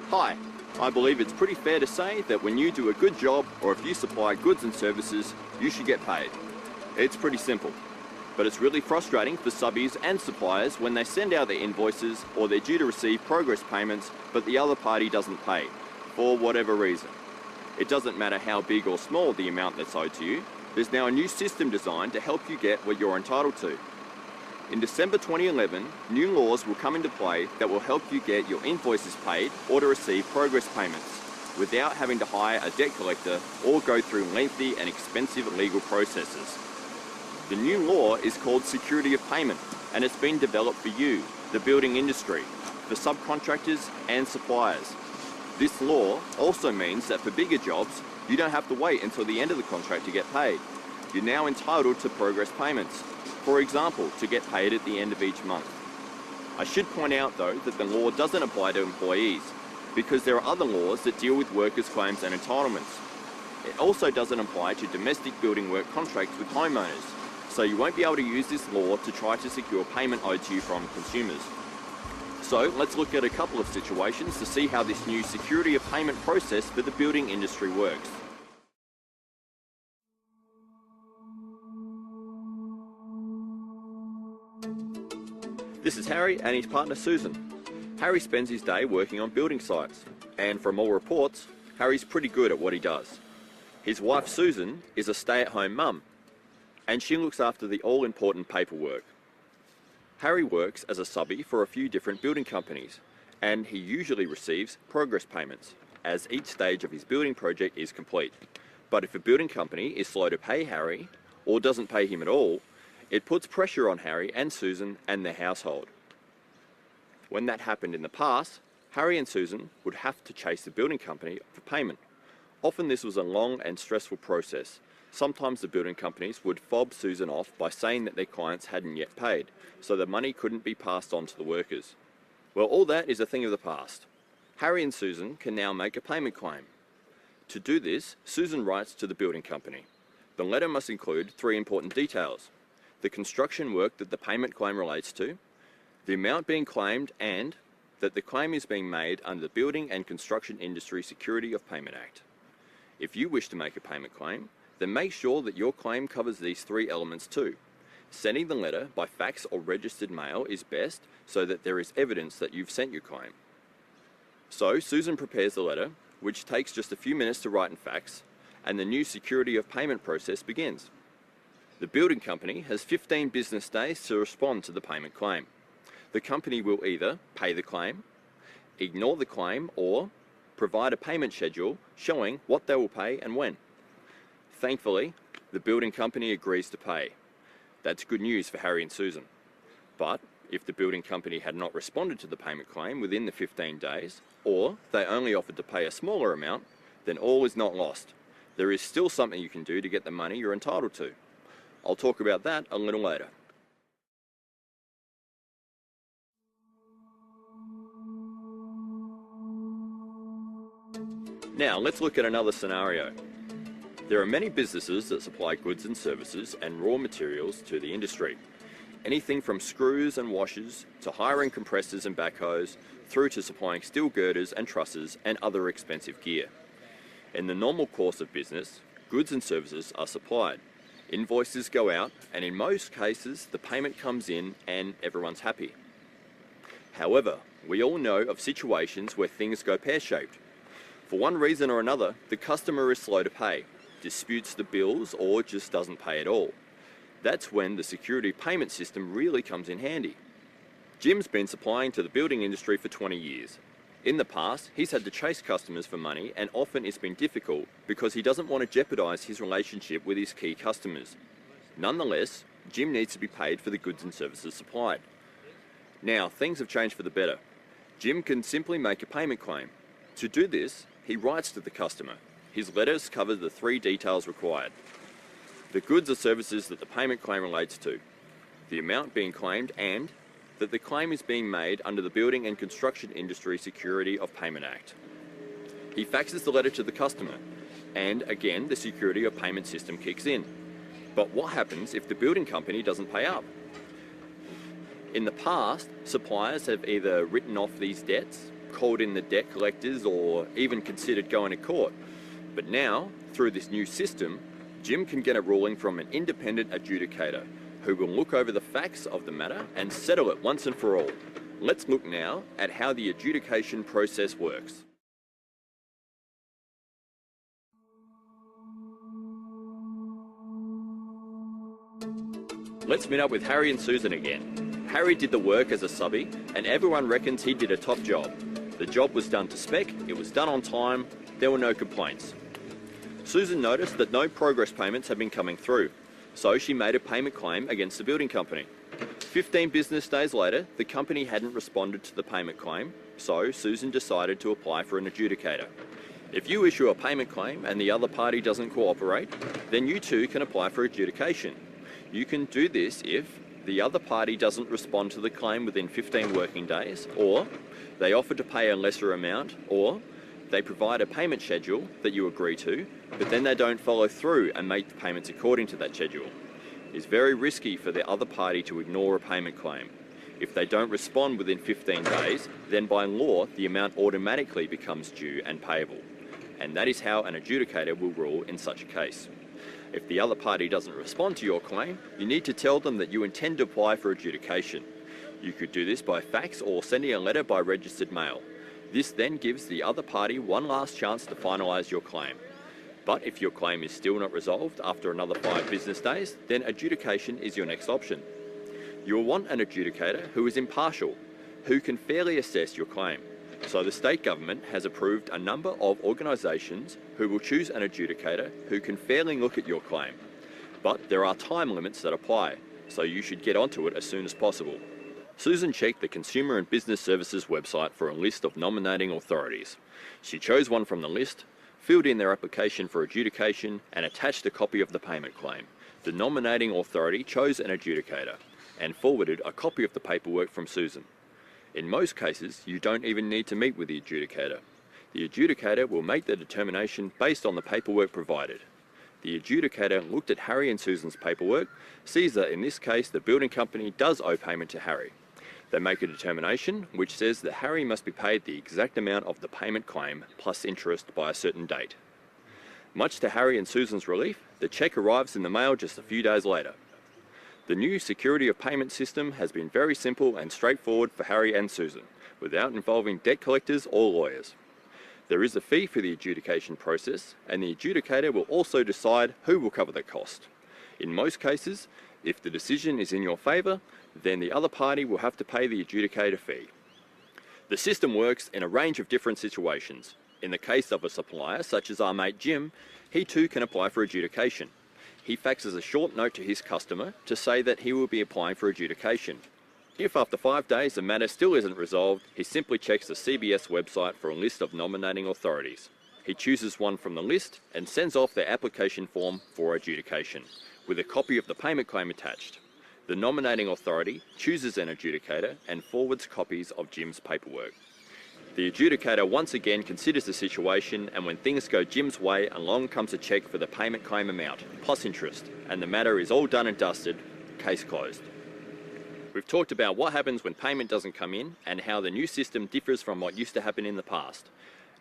Hi, I believe it's pretty fair to say that when you do a good job or if you supply goods and services, you should get paid. It's pretty simple, but it's really frustrating for subbies and suppliers when they send out their invoices or they're due to receive progress payments, but the other party doesn't pay, for whatever reason. It doesn't matter how big or small the amount that's owed to you, there's now a new system designed to help you get what you're entitled to. In December 2011, new laws will come into play that will help you get your invoices paid or to receive progress payments without having to hire a debt collector or go through lengthy and expensive legal processes. The new law is called Security of Payment, and it's been developed for you, the building industry, for subcontractors and suppliers. This law also means that for bigger jobs, you don't have to wait until the end of the contract to get paid. You're now entitled to progress payments. For example, to get paid at the end of each month. I should point out though that the law doesn't apply to employees because there are other laws that deal with workers' claims and entitlements. It also doesn't apply to domestic building work contracts with homeowners, so you won't be able to use this law to try to secure payment owed to you from consumers. So let's look at a couple of situations to see how this new security of payment process for the building industry works. This is Harry and his partner Susan. Harry spends his day working on building sites, and from all reports, Harry's pretty good at what he does. His wife Susan is a stay-at-home mum, and she looks after the all-important paperwork. Harry works as a subby for a few different building companies, and he usually receives progress payments as each stage of his building project is complete. But if a building company is slow to pay Harry, or doesn't pay him at all, it puts pressure on Harry and Susan and their household. When that happened in the past, Harry and Susan would have to chase the building company for payment. Often this was a long and stressful process. Sometimes the building companies would fob Susan off by saying that their clients hadn't yet paid, so the money couldn't be passed on to the workers. Well, all that is a thing of the past. Harry and Susan can now make a payment claim. To do this, Susan writes to the building company. The letter must include 3 important details: the construction work that the payment claim relates to, the amount being claimed, and that the claim is being made under the Building and Construction Industry Security of Payment Act. If you wish to make a payment claim, then make sure that your claim covers these 3 elements too. Sending the letter by fax or registered mail is best so that there is evidence that you've sent your claim. So Susan prepares the letter, which takes just a few minutes to write and fax, and the new security of payment process begins. The building company has 15 business days to respond to the payment claim. The company will either pay the claim, ignore the claim, or provide a payment schedule showing what they will pay and when. Thankfully, the building company agrees to pay. That's good news for Harry and Susan. But if the building company had not responded to the payment claim within the 15 days, or they only offered to pay a smaller amount, then all is not lost. There is still something you can do to get the money you're entitled to. I'll talk about that a little later. Now let's look at another scenario. There are many businesses that supply goods and services and raw materials to the industry. Anything from screws and washers to hiring compressors and backhoes through to supplying steel girders and trusses and other expensive gear. In the normal course of business, goods and services are supplied. Invoices go out, and in most cases the payment comes in and everyone's happy. However, we all know of situations where things go pear-shaped. For one reason or another, the customer is slow to pay, disputes the bills, or just doesn't pay at all. That's when the security payment system really comes in handy. Jim's been supplying to the building industry for 20 years. In the past, he's had to chase customers for money, and often it's been difficult because he doesn't want to jeopardize his relationship with his key customers. Nonetheless, Jim needs to be paid for the goods and services supplied. Now, things have changed for the better. Jim can simply make a payment claim. To do this, he writes to the customer. His letters cover the 3 details required: the goods or services that the payment claim relates to, the amount being claimed, and that the claim is being made under the Building and Construction Industry Security of Payment Act. He faxes the letter to the customer, and again the security of payment system kicks in. But what happens if the building company doesn't pay up? In the past, suppliers have either written off these debts, called in the debt collectors, or even considered going to court. But now, through this new system, Jim can get a ruling from an independent adjudicator who will look over the facts of the matter and settle it once and for all. Let's look now at how the adjudication process works. Let's meet up with Harry and Susan again. Harry did the work as a subby, and everyone reckons he did a top job. The job was done to spec, it was done on time, there were no complaints. Susan noticed that no progress payments had been coming through, so she made a payment claim against the building company. 15 business days later, the company hadn't responded to the payment claim, so Susan decided to apply for an adjudicator. If you issue a payment claim and the other party doesn't cooperate, then you too can apply for adjudication. You can do this if the other party doesn't respond to the claim within 15 working days, or they offer to pay a lesser amount, or they provide a payment schedule that you agree to, but then they don't follow through and make the payments according to that schedule. It's very risky for the other party to ignore a payment claim. If they don't respond within 15 days, then by law, the amount automatically becomes due and payable. And that is how an adjudicator will rule in such a case. If the other party doesn't respond to your claim, you need to tell them that you intend to apply for adjudication. You could do this by fax or sending a letter by registered mail. This then gives the other party one last chance to finalise your claim. But if your claim is still not resolved after another 5 business days, then adjudication is your next option. You will want an adjudicator who is impartial, who can fairly assess your claim. So the state government has approved a number of organisations who will choose an adjudicator who can fairly look at your claim. But there are time limits that apply, so you should get onto it as soon as possible. Susan checked the Consumer and Business Services website for a list of nominating authorities. She chose one from the list, filled in their application for adjudication, and attached a copy of the payment claim. The nominating authority chose an adjudicator and forwarded a copy of the paperwork from Susan. In most cases, you don't even need to meet with the adjudicator. The adjudicator will make the determination based on the paperwork provided. The adjudicator looked at Harry and Susan's paperwork, sees that in this case the building company does owe payment to Harry. They make a determination which says that Harry must be paid the exact amount of the payment claim plus interest by a certain date. Much to Harry and Susan's relief, the cheque arrives in the mail just a few days later. The new security of payment system has been very simple and straightforward for Harry and Susan, without involving debt collectors or lawyers. There is a fee for the adjudication process, and the adjudicator will also decide who will cover the cost. In most cases, if the decision is in your favour, then the other party will have to pay the adjudicator fee. The system works in a range of different situations. In the case of a supplier, such as our mate Jim, he too can apply for adjudication. He faxes a short note to his customer to say that he will be applying for adjudication. If after 5 days the matter still isn't resolved, he simply checks the CBS website for a list of nominating authorities. He chooses one from the list and sends off their application form for adjudication, with a copy of the payment claim attached. The nominating authority chooses an adjudicator and forwards copies of Jim's paperwork. The adjudicator once again considers the situation, and when things go Jim's way, along comes a cheque for the payment claim amount, plus interest, and the matter is all done and dusted, case closed. We've talked about what happens when payment doesn't come in and how the new system differs from what used to happen in the past.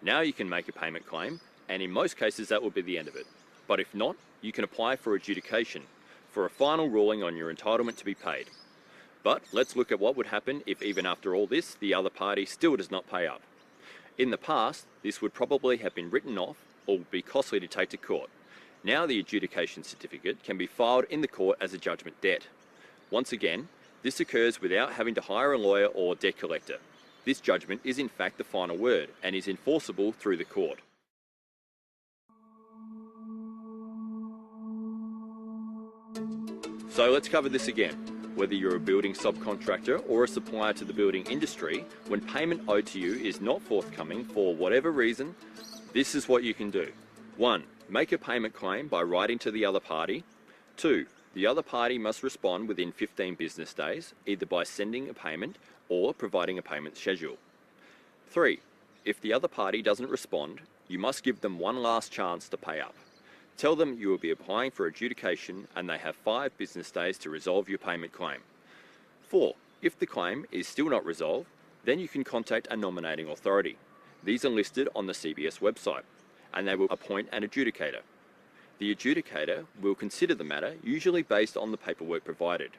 Now you can make a payment claim, and in most cases that will be the end of it. But if not, you can apply for adjudication, for a final ruling on your entitlement to be paid. But let's look at what would happen if even after all this, the other party still does not pay up. In the past, this would probably have been written off or would be costly to take to court. Now the adjudication certificate can be filed in the court as a judgment debt. Once again, this occurs without having to hire a lawyer or debt collector. This judgment is in fact the final word and is enforceable through the court. So let's cover this again. Whether you're a building subcontractor or a supplier to the building industry, when payment owed to you is not forthcoming for whatever reason, this is what you can do. 1. Make a payment claim by writing to the other party. 2. The other party must respond within 15 business days, either by sending a payment or providing a payment schedule. 3. If the other party doesn't respond, you must give them one last chance to pay up. Tell them you will be applying for adjudication and they have 5 business days to resolve your payment claim. 4. If the claim is still not resolved, then you can contact a nominating authority. These are listed on the CBS website, and they will appoint an adjudicator. The adjudicator will consider the matter, usually based on the paperwork provided,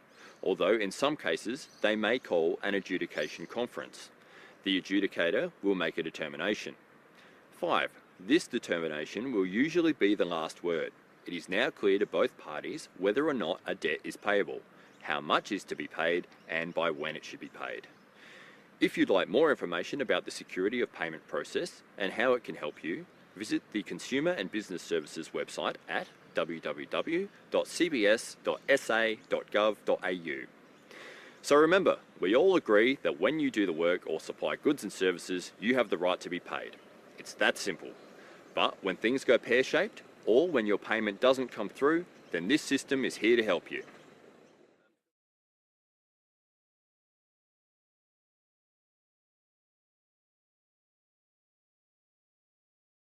although in some cases they may call an adjudication conference. The adjudicator will make a determination. 5. This determination will usually be the last word. It is now clear to both parties whether or not a debt is payable, how much is to be paid, and by when it should be paid. If you'd like more information about the security of payment process and how it can help you, visit the Consumer and Business Services website at www.cbs.sa.gov.au. So remember, we all agree that when you do the work or supply goods and services, you have the right to be paid. It's that simple. But when things go pear-shaped, or when your payment doesn't come through, then this system is here to help you.